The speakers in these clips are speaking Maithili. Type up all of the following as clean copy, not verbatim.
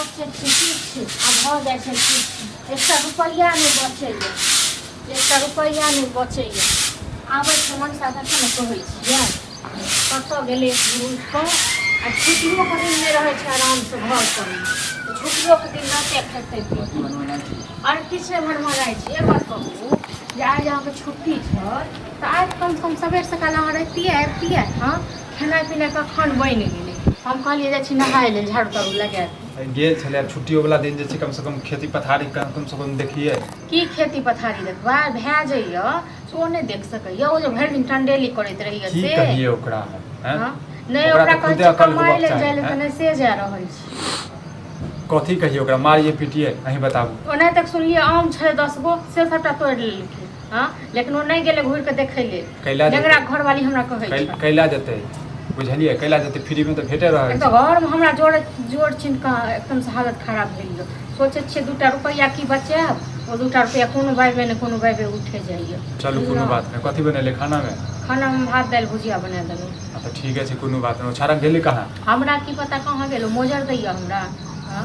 बचे ठीक आ भ जाय छै ठीक 1 रुपया नहीं बचैया 1 रुपया नहीं बचैया आबै छै मन सादा के कहै छियै कतऽ गेलै को आ छुट्टियों के दिन नहीं रहे छै आराम से घर पर छुट्टियों के दिन रहते खेते और किछु बनवाई छै एक बात कहू जे आज अहाँके छुट्टी छै तऽ आज कम से कम सबेर सकाल अहाँ रहितियै हाँ खेनाइ पिनाइ कखन बनि गेलै हम कहलिए जाइ छी नहाय लेल झाड़ू ताड़ू लगा गेल छलै छुट्टियो वाला दिन जे छै कम से कम खेती पथारी कम से कम देखिए की खेती पथारी देखबा भए जाइए ओ नहि देख सकैए ओ जे भरि दिन टंडेली करैत रहिए की से कहिए ओकरा हैं नहीं ओकरा कहै छै कमाइ लेल जाय लेल तऽ नहि से जा रहल छी कथी कहिए ओकरा मारिए पीटिए अहीं बताबू ओना तक सुनलिए आम छलै 10 गो से सबटा तोड़ि लेलकै हाँ लेकिन ओ नहीं गेलै घुरि के देखै लेल जकरा घरवाली हमरा कहै छै कैला जेतै बुझलिए कैला जेतै फ्री में तो भेटे रहै तो घर में हमरा जोड़ चिन्ह का एकदम से हालत खराब भेल गेल सोचे छियै 2 रुपया की बचाएब ओ 2 रुपया कोनो बाइबे ने कोनो बाइबे उठे जाइए चलू कोनो बात नहीं कथी बनेले खाना में भात दालि भुजिया बना देलहुँ तो ठीक है कोनो बात नहीं छाड़ा गेली कहाँ हमरा की पता कहाँ गेलो मोजर दैया हमरा हां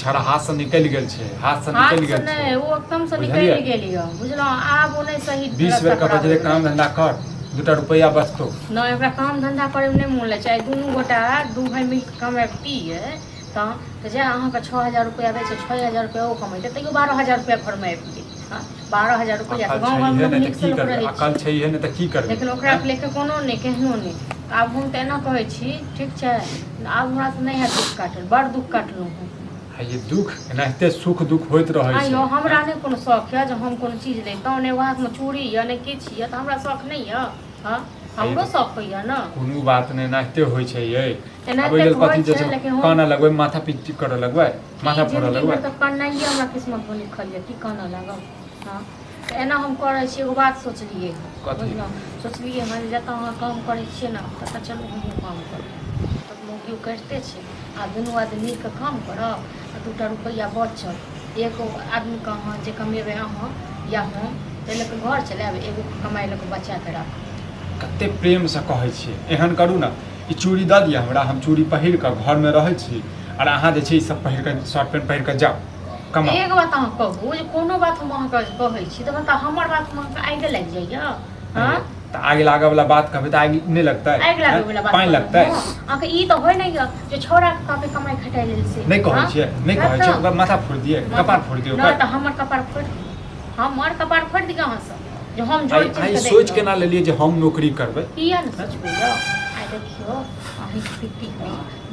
छाड़ा हाथ से निकल गेल छै हाथ से निकल गेल छै नहीं वो एकदम से निकल गेल य बुझलो आब ओ नहीं सही 20 बेर का बजे काम धंधा कर 2 रुपया बचतो नहीं ओकरा काम धंधा करे में नहीं मोन ले चाहे दुनू गोटा 2 भाई मिल के कमाबितिए तऽ जे अहाँके 6000 रुपया दै छै 6000 रुपया ओ कमेतै तैयो 12000 रुपया घर में आबि गेल हां 12000 रुपया गांव घर में नीक से लोग रहै अकल छै है ने त की करबै लेकिन ओकरा लेके कोनो नहीं केहनो नहीं आब हम त एना कहै छी ठीक छै आब हमरा से नहीं है दुख काटल बड़ दुख काटलहुँ है ये दुख एनाहिते सुख दुख होइत रहै छै आइयो हमरा नहीं कोनो शौक है जे हम कोनो चीज लेतौ ने हाथ में चूड़ी या ने किछ या त हमरा शौक नहीं है हां हमरो शौक होइया ना कोनो बात नहीं एनाहिते होइ छै ये एनाहिते लेल कथि जे छै लेकिन काना लगबै माथा पीट करऽ लगबै माथा फोड़ऽ लगबै त कन्नाइए हमरा किस्मत में लिखल है की काना लागब हां त एना हम करै छी एगो बात सोचलिए बुझलहुँ सोचलिए हम जतऽ अहाँ काम करै छियै ना ततऽ चलू हमहूँ काम करब तब मौगी करिते छै आ दुनू आदमी मिल के काम करब आ 2 रुपया बचल एगो आदमी के अहाँ जे कमेबै अहाँ या हम ताहि लऽ कऽ घर चलाएब एगो कमाइ लऽ कऽ बचा के राखब कते प्रेम से कहै छियै एहन करू ना ई चूड़ी दऽ दिअ हमरा हम चूड़ी पहिर कऽ घर में रहै छी और अहाँ जे छै ई सब पहिर कऽ शर्ट पैंट पहिर कऽ जाओ कमा एक बात अहाँ कहू जे कोनो बात हम अहाँके कहै छी तऽ मतलब हमर बात में अहाँके आगि लागि जाइए हाँ तऽ आगि लागऽ वाला बात कहबै तऽ आगि नहि लगतै आगि लागऽ वाला बात पानि लगतै अहाँके ई तऽ होइ नहीं जे छोरा के कहबै कमाई खटाइ लेल से नहीं कहै छियै नहीं कहै छियै ओकर माथा फोड़ दिए कपार फोड़ दिए नहीं तऽ हमर कपार फोड़ दिए अहाँ सब जो हम जोड़ चिन्ह के सोच के ना लेलिए जे हम नौकरी करबै किया न सोचबै यौ आइ देखियो अहीं पित्ती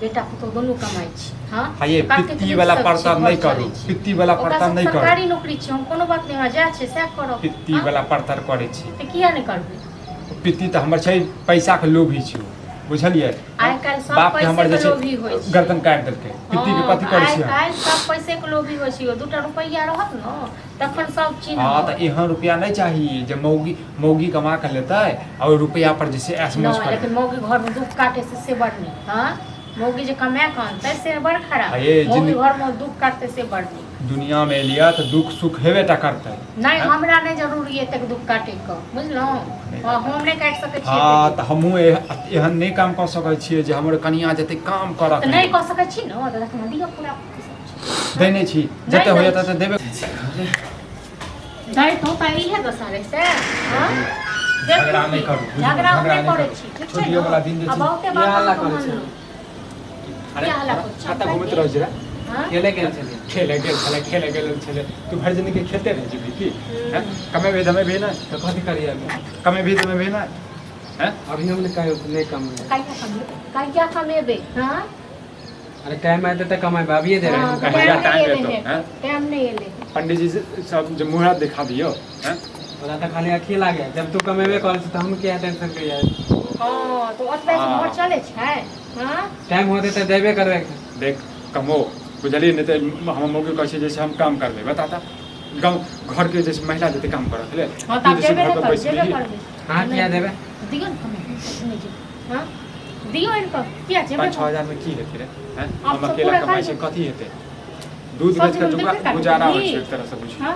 बेटा पुतो दोनों कमाई छी हां ये पित्ती वाला प्रताप नहीं करू पित्ती वाला प्रताप नहीं करू सरकारी नौकरी छी हम कोनो बात नहीं हमरा जा छै से करो पित्ती वाला प्रताप करै छी तऽ किया नहीं करबै पित्ती तऽ हमर छै पैसा के लोभी छी बुझलिए आइ काल सब बाप के हमर पैसे जे के लोभी होइ छै गर्दन काट देलकै पित्ती के कथि करै छी आइ काल सब पैसे के लोभी होइ छै 2 रुपया रहत न तखन सब चीज हां तऽ एहन रुपया नहीं चाहिए जे मौगी कमा के लेतै और रुपया पर जैसे ऐसमौज करे लेकिन मौगी घर में दुख काटे से बड़ नहीं हां मौगी जे कमा के आनतै से बड़ खराब मौगी घर में दुख काटते से बड़ नहीं दुनिया में लिया तो दुख सुख हेबे टा करतै नहीं हमरा नहीं जरूरी है तक दुख काटे के बुझलौ हम नहीं काट सकै छी हां त हमहु एहन नहीं काम कर सकै छियै जे हमर कनिया जते काम करत नहीं कर सकै छी न त हम दियो पूरा दे नहीं छी जते होय त देबे दai तो त ई है दसारे से हां झगड़ा नहीं करू झगड़ा नहीं करै छी ठीक छै छोटियो वाला दिन जे अब बहुते बात करै छी अरे खाता घुमत रहै छै खेले गेल छले तू भर दिन के खेते रह जेबी की हैं कमे भी दमे भी ना तो कथी करिए कमे भी दमे भी ना हैं अभी हमने काहे नहीं कम क्या कमेबे हां अरे टाइम आते त कमाई भाभी दे रहे हैं कहिया टाइम देतो हैं टाइम नहीं ले पंडित जी सब जो मुहरा दिखा दियो हैं ओला त खाली अखी लागे जब तू कमेबे कर त हम क्या टेंशन के यार हां तो ओतबे से घर चले छै हां टाइम होते त देबे करबे देख कमो बुझलिए नहीं तो हम मौके कहै छै जैसे हम काम करबे बताता गांव घर के जैसे महिला जते काम करत ले हां त देबे करबे हां क्या देबे दियो न कमे हां दियो इनको क्या जेबे 5-6 में की हेते रे हैं हम अकेला कमाई छै कथी हेते दूध बेच के गुजारा होइ छै एक तरह से बुझी हां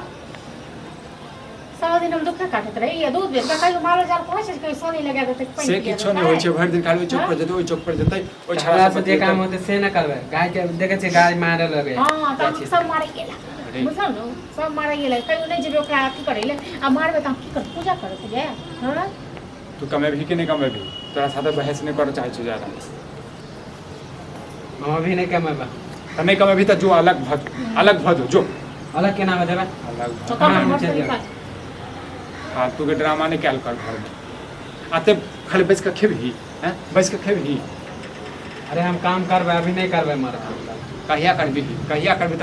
सारा दिन हम दुख काटत रही या दूध बेच कहियो मारो जाल कहै छै कि सोनी लगा देतै पानी से किछो नहि होइ छै भरि दिन खाली ओहि चौक पर जेतै ओहि चौक पर जेतै ओहि हमरा छाड़ा से जे काम होते से न करबै गाय के देखे छै गाय मारे लगे हां त सब मारै गेला बुझल न सब मारै गेला कहियो नहि जेबै ओकरा अथी करै ले आ मारबै त हम की कर पूजा करत गे हां तू कमेबही कि नहीं कमेबही तोरा साथे बहस नहीं करना चाहे छी ज्यादा हम अभी नहीं कमेबा तो नहीं कमेबही तो जो अलग भज जो अलग के नाम देबा अलग तो भज। कम हम मत चल करी जाएब। फालतू के ड्रामा नहीं कैल कर घर में आते खाली बैस के खेबही हैं बैस के खेबही अरे हम काम करबै अभी नहीं करबै मर कहिया करबी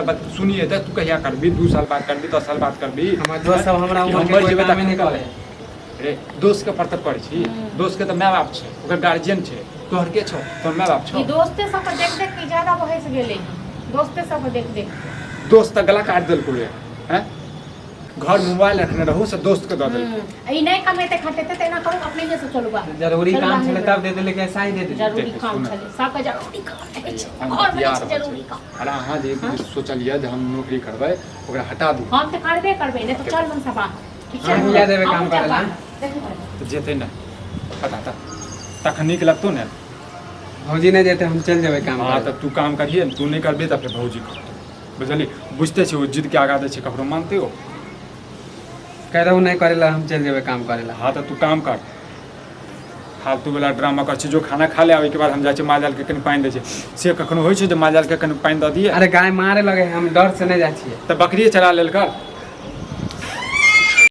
तो सुनिए तो तू कहिया करबी 2 साल बाद करबी 10 साल बाद करबी हमर दोस्त सब हमरा कि उम्र हम के मर कोई जेबै काम तऽ नहीं करे रे दोस्त के परतर पड़े छी दोस्त के तो माय बाप छै ओकर गार्जियन छै तोहर के छौ तोहर माय बाप छौ ई दोस्ते सब के देख देख के ज्यादा बहस गेलै दोस्ते सब के देख देख दोस्त तो गला काट देलको रे हैं घर में मोबाइल रखने रहू से दोस्त के दऽ देलको ई नहीं कमेते खटेते तेना करू अपने जे से चलुआ जरूरी काम छले तब दे देले के ऐसा ही दे दे जरूरी देखिए, काम सुनो। छले सबके जरूरी काम रहै छै हम घर में तैयार छै हो जरूरी छै। काम अरे अहाँ जे हाँ? सोचलिए जे हम नौकरी करबै ओकरा हटा दू हम तो करबे करबे नहीं तो चल मन सब ठीक हम बुझा देबै काम हम करेला। देखी तो जेतै ना पता था तखन नीक लगतौ ने भौजी नहीं देते हम चल जेबै काम हाँ करे तो तू काम करिए तू नहीं करबे तो फिर भौजी करतौ बुझली बुझते छी वो जिद के आगा दै छै ककरो मानते हो कह रहू नहीं करेला हम चल जेबै काम करेला हाँ तो तू काम कर फालतू वाला ड्रामा कर छी जो खाना खा ले आवे के बाद हम जाइ छी माल जाल के कनि पानि दै छै से कखनो होइ छै जे माल जाल के कनि पानि दऽ दिए अरे गाय मारे लगे हम डर से नहीं जाइ छियै तऽ बकरिए चला लेल कर